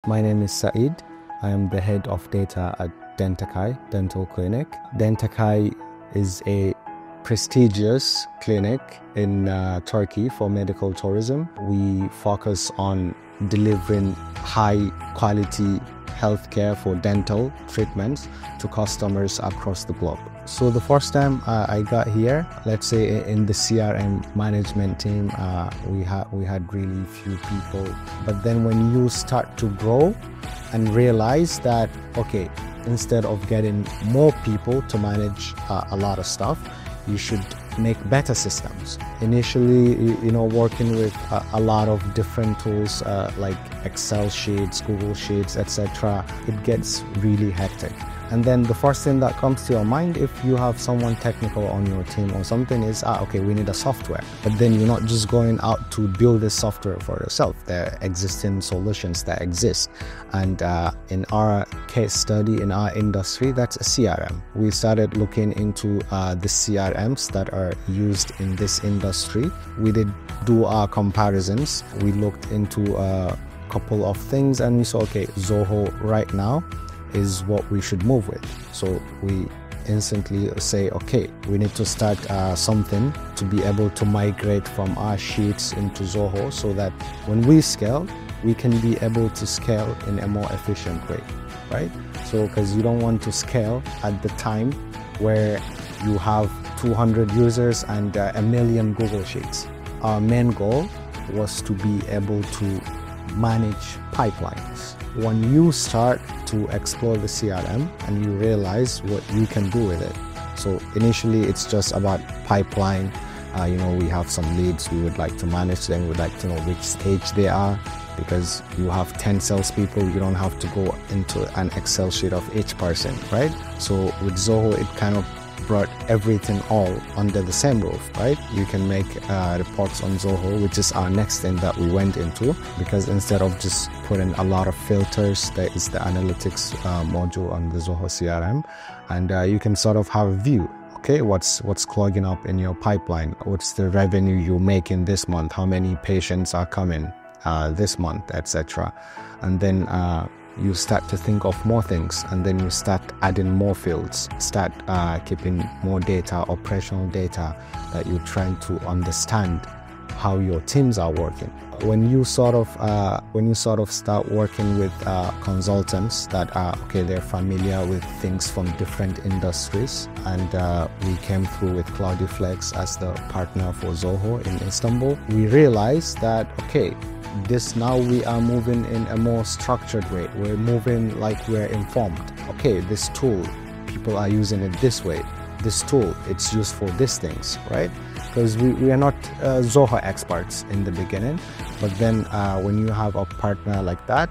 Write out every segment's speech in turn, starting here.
My name is Saeed. I am the head of data at Dentakay Dental Clinic. Dentakay is a prestigious clinic in Turkey for medical tourism. We focus on delivering high quality healthcare for dental treatments to customers across the globe. So the first time I got here, let's say in the CRM management team, we had really few people. But then when you start to grow and realize that, okay, instead of getting more people to manage a lot of stuff, you should make better systems. Initially, working with a lot of different tools like Excel sheets, Google Sheets, etc., it gets really hectic. And then the first thing that comes to your mind, if you have someone technical on your team or something, is, okay, we need a software. But then you're not just going out to build this software for yourself. There are existing solutions that exist. And in our case study, in our industry, that's a CRM. We started looking into the CRMs that are used in this industry. We did do our comparisons. We looked into a couple of things and we saw, okay, Zoho right now is what we should move with. So we instantly say, okay, we need to start something to be able to migrate from our sheets into Zoho so that when we scale, we can be able to scale in a more efficient way, right? So because you don't want to scale at the time where you have 200 users and a million Google Sheets. Our main goal was to be able to manage pipelines. When you start to explore the CRM and you realize what you can do with it. So initially it's just about pipeline. We have some leads, we would like to manage them, we would like to know which stage they are, because you have 10 salespeople, you don't have to go into an Excel sheet of each person, right? So with Zoho, it kind of brought everything all under the same roof, right? You can make reports on Zoho, which is our next thing that we went into, because instead of just putting a lot of filters, there is the analytics module on the Zoho CRM, and you can sort of have a view. Okay, what's clogging up in your pipeline? What's the revenue you're making this month? How many patients are coming this month, etc. And then you start to think of more things, and then you start adding more fields, start keeping more data, operational data, that you're trying to understand how your teams are working. When you sort of start working with consultants that are, okay, they're familiar with things from different industries, and we came through with Cloudyflex as the partner for Zoho in Istanbul, we realized that, okay, now we are moving in a more structured way. We're moving like we're informed. Okay, this tool, people are using it this way. This tool, it's used for these things, right? Because we are not Zoho experts in the beginning, but then when you have a partner like that,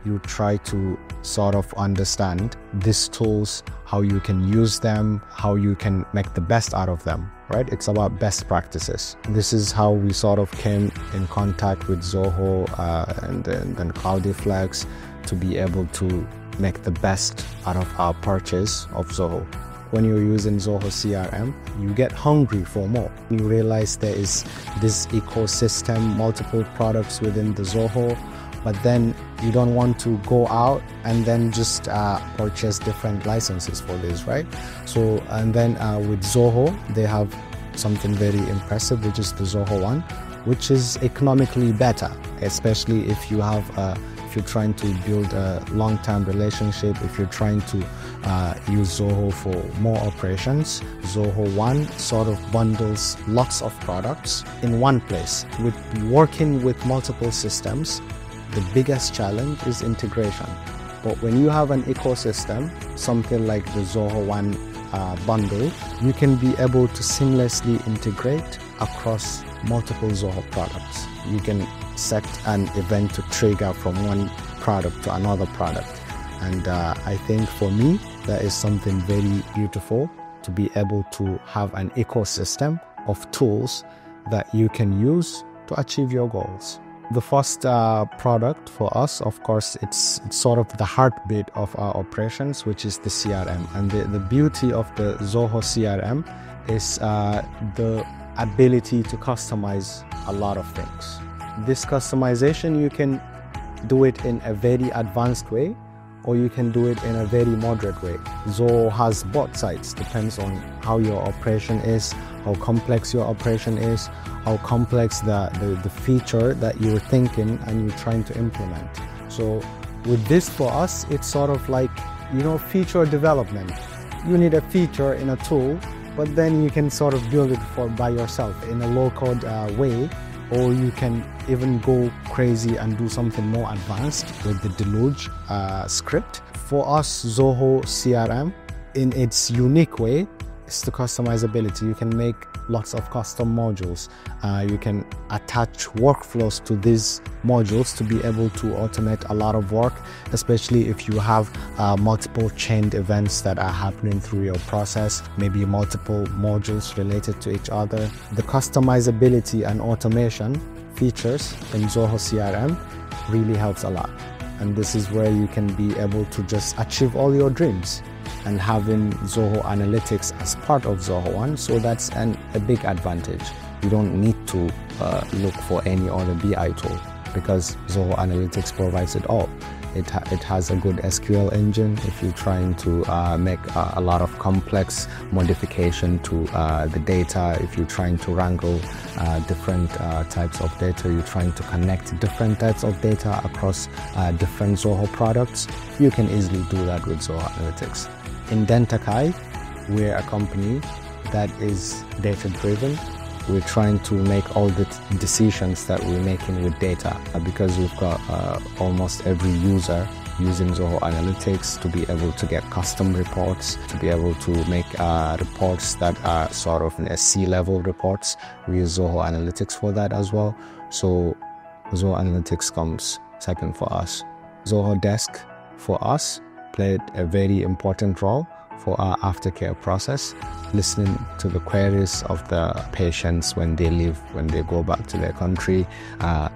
you try to sort of understand these tools, how you can use them, how you can make the best out of them, right? It's about best practices. This is how we sort of came in contact with Zoho and then Cloudyflex to be able to make the best out of our purchase of Zoho. When you're using Zoho CRM, you get hungry for more. You realize there is this ecosystem, multiple products within the Zoho, but then you don't want to go out and then just purchase different licenses for this, right? So, and then with Zoho, they have something very impressive, which is the Zoho One, which is economically better, especially if you have if you're trying to build a long-term relationship, if you're trying to use Zoho for more operations. Zoho One sort of bundles lots of products in one place. With working with multiple systems, the biggest challenge is integration. But when you have an ecosystem, something like the Zoho One bundle, you can be able to seamlessly integrate across multiple Zoho products. You can set an event to trigger from one product to another product. And I think for me, that is something very beautiful, to be able to have an ecosystem of tools that you can use to achieve your goals. The first product for us, of course, it's sort of the heartbeat of our operations, which is the CRM. And the beauty of the Zoho CRM is the ability to customize a lot of things. This customization, you can do it in a very advanced way, or you can do it in a very moderate way. Zoho has both sides, depends on how your operation is, how complex your operation is, how complex the feature that you're thinking and you're trying to implement. So with this, for us, it's sort of like, feature development. You need a feature in a tool, but then you can sort of build it by yourself in a low-code way, or you can even go crazy and do something more advanced with the Deluge script. For us, Zoho CRM, in its unique way, is the customizability. You can make lots of custom modules. You can attach workflows to these modules to be able to automate a lot of work, especially if you have multiple chained events that are happening through your process, maybe multiple modules related to each other. The customizability and automation features in Zoho CRM really helps a lot. And this is where you can be able to just achieve all your dreams. And having Zoho Analytics as part of Zoho One, so that's a big advantage. You don't need to look for any other BI tool because Zoho Analytics provides it all. It has a good SQL engine if you're trying to make a lot of complex modification to the data, if you're trying to wrangle different types of data, you're trying to connect different types of data across different Zoho products, you can easily do that with Zoho Analytics. In Dentakay, we're a company that is data-driven. We're trying to make all the decisions that we're making with data because we've got almost every user using Zoho Analytics to be able to get custom reports, to be able to make reports that are sort of C-level reports. We use Zoho Analytics for that as well. So Zoho Analytics comes second for us. Zoho Desk for us played a very important role for our aftercare process, listening to the queries of the patients when they leave, when they go back to their country.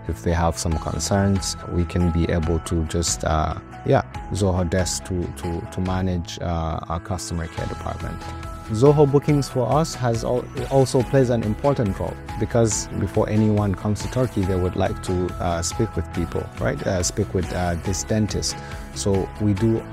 If they have some concerns, we can be able to just, Zoho Desk to manage our customer care department. Zoho Bookings for us also plays an important role because before anyone comes to Turkey, they would like to speak with people, right? Speak with this dentist. So we do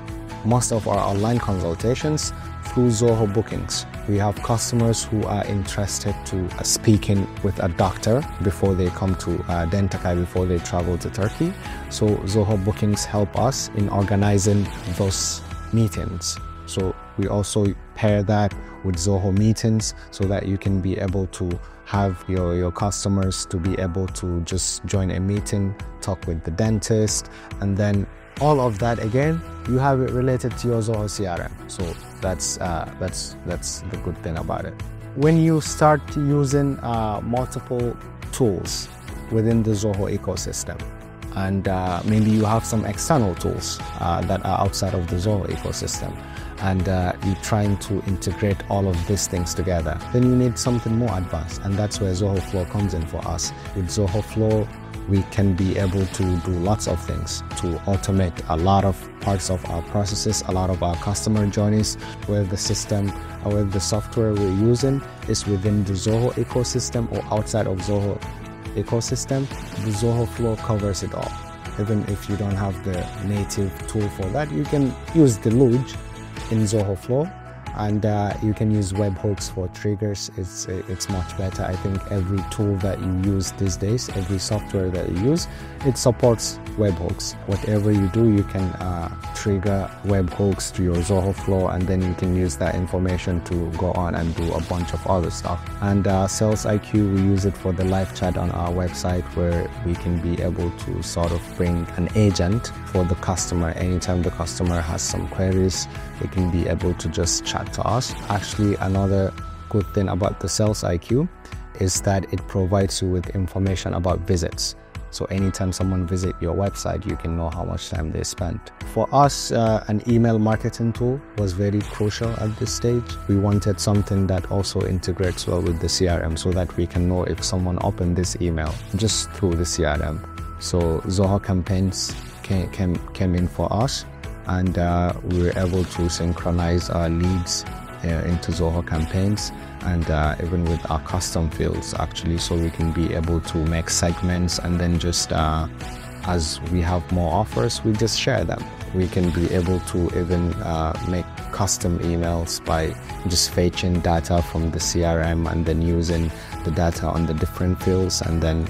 most of our online consultations through Zoho Bookings. We have customers who are interested to speaking with a doctor before they come to Dentakay, before they travel to Turkey. So Zoho Bookings help us in organizing those meetings. So we also pair that with Zoho Meetings so that you can be able to have your customers to be able to just join a meeting, talk with the dentist, and then all of that again, you have it related to your Zoho CRM. So that's the good thing about it. When you start using multiple tools within the Zoho ecosystem, and maybe you have some external tools that are outside of the Zoho ecosystem, and you're trying to integrate all of these things together, then you need something more advanced, and that's where Zoho Flow comes in for us. With Zoho Flow, we can be able to do lots of things to automate a lot of parts of our processes, a lot of our customer journeys, where the system or where the software we're using is within the Zoho ecosystem or outside of Zoho ecosystem. The Zoho Flow covers it all. Even if you don't have the native tool for that, you can use Deluge in Zoho Flow, and you can use webhooks for triggers. It's much better. I think every tool that you use these days, every software that you use, it supports webhooks. Whatever you do, you can trigger webhooks to your Zoho Flow, and then you can use that information to go on and do a bunch of other stuff. And Sales IQ, we use it for the live chat on our website, where we can be able to sort of bring an agent for the customer. Anytime the customer has some queries, they can be able to just chat to us. Actually, another good thing about the Sales IQ is that it provides you with information about visits. So anytime someone visits your website, you can know how much time they spent. For us, an email marketing tool was very crucial at this stage. We wanted something that also integrates well with the CRM so that we can know if someone opened this email just through the CRM. So Zoho Campaigns came in for us, and we were able to synchronize our leads into Zoho Campaigns, and even with our custom fields actually, so we can be able to make segments and then just as we have more offers, we just share them. We can be able to even make custom emails by just fetching data from the CRM and then using the data on the different fields, and then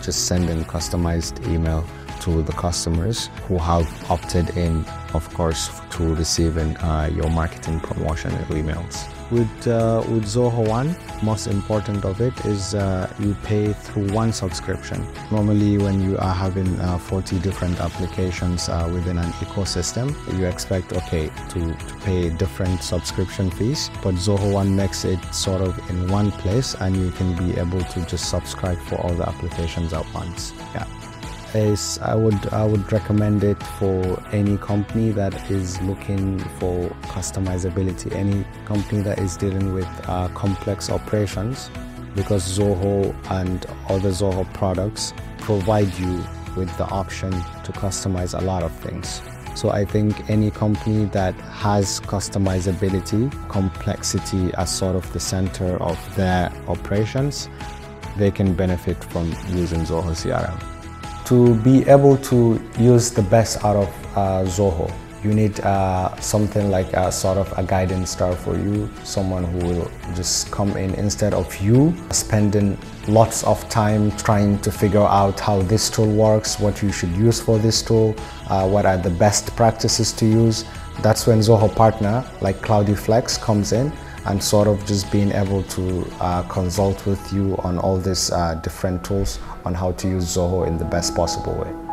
just sending customized email to the customers who have opted in, of course, to receiving your marketing promotion emails. With Zoho One, most important of it is you pay through one subscription. Normally, when you are having 40 different applications within an ecosystem, you expect, okay, to pay different subscription fees, but Zoho One makes it sort of in one place, and you can be able to just subscribe for all the applications at once. Yeah. I would recommend it for any company that is looking for customizability, any company that is dealing with complex operations, because Zoho and other Zoho products provide you with the option to customize a lot of things. So I think any company that has customizability, complexity as sort of the center of their operations, they can benefit from using Zoho CRM. To be able to use the best out of Zoho, you need something like a sort of a guidance star for you, someone who will just come in instead of you spending lots of time trying to figure out how this tool works, what you should use for this tool, what are the best practices to use. That's when Zoho partner like Cloudyflex comes in and sort of just being able to consult with you on all these different tools on how to use Zoho in the best possible way.